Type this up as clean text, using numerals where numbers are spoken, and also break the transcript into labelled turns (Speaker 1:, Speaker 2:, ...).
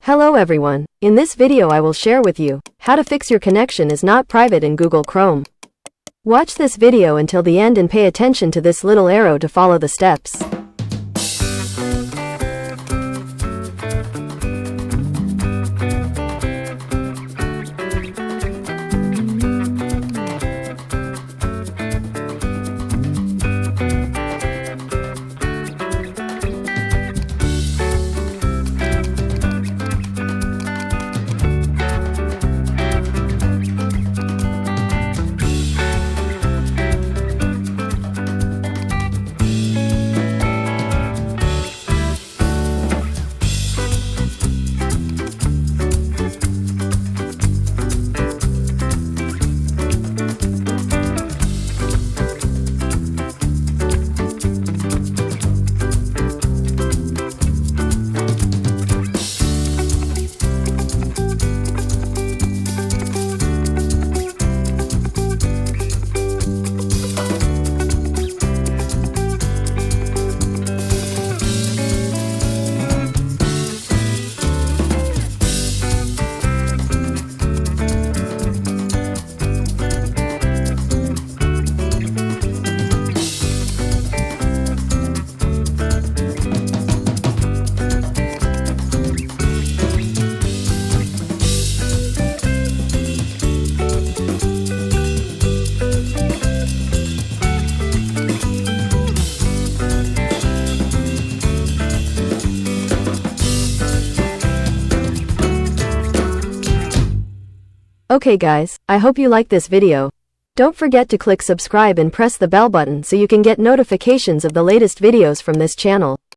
Speaker 1: Hello everyone. In this video I will share with you how to fix your connection is not private in Google Chrome. Watch this video until the end and pay attention to this little arrow to follow the steps. Okay guys, I hope you like this video. Don't forget to click subscribe and press the bell button so you can get notifications of the latest videos from this channel.